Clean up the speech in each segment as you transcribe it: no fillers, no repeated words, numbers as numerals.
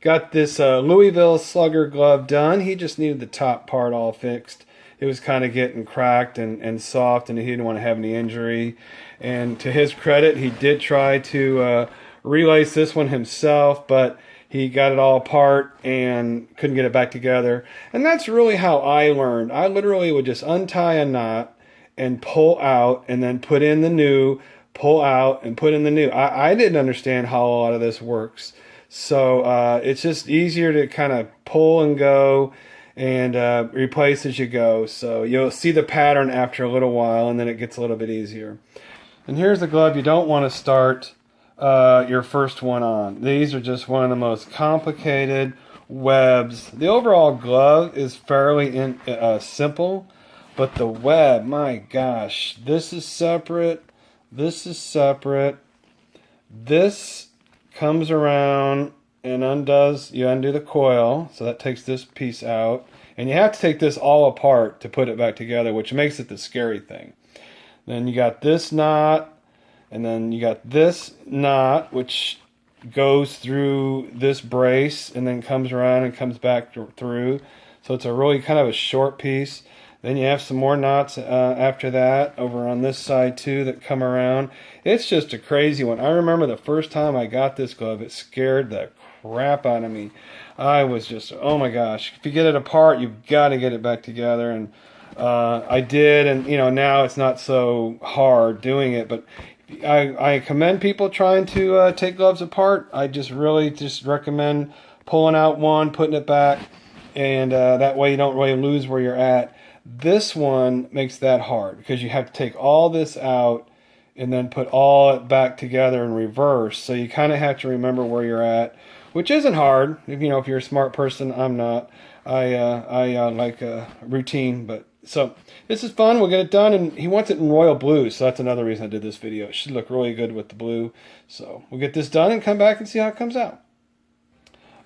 got this Louisville Slugger glove done. He just needed the top part all fixed. It was kind of getting cracked and soft, and he didn't want to have any injury. And to his credit, he did try to relace this one himself, but he got it all apart and couldn't get it back together. And that's really how I learned. I literally would just untie a knot and pull out and then put in the new, pull out and put in the new. I didn't understand how a lot of this works. So it's just easier to kind of pull and go and replace as you go. So you'll see the pattern after a little while, and then it gets a little bit easier. And here's the glove you don't want to start your first one on. These are just one of the most complicated webs. The overall glove is fairly simple, but the web, my gosh, this is separate, this is separate, this comes around and you undo the coil, so that takes this piece out, and you have to take this all apart to put it back together, which makes it the scary thing. Then you got this knot, and then you got this knot, which goes through this brace and then comes around and comes back through. So it's a really kind of a short piece. Then you have some more knots after that over on this side too that come around. It's just a crazy one. I remember the first time I got this glove, it scared the crap out of me. I was just, oh my gosh. If you get it apart, you've got to get it back together. And I did, and you know, now it's not so hard doing it, but I commend people trying to take gloves apart. I really just recommend pulling out one, putting it back, and that way you don't really lose where you're at. This one makes that hard because you have to take all this out and then put all it back together in reverse. So you kind of have to remember where you're at, which isn't hard. If you're a smart person, I'm not. I like a routine, but so this is fun. We'll get it done, and he wants it in royal blue, so that's another reason I did this video. It should look really good with the blue. So we'll get this done and come back and see how it comes out.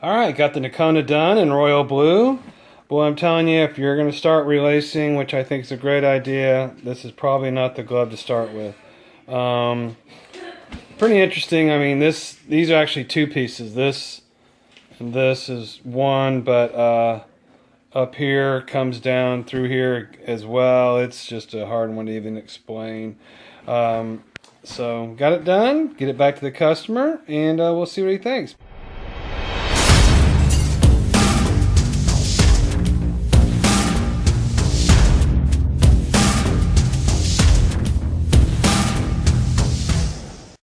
All right, got the Nokona done in royal blue. Boy, I'm telling you, if you're going to start relacing, which I think is a great idea, this is probably not the glove to start with. Pretty interesting. I mean, these are actually two pieces. This and this is one, but up here comes down through here as well. It's just a hard one to even explain. So got it done, get it back to the customer, and we'll see what he thinks.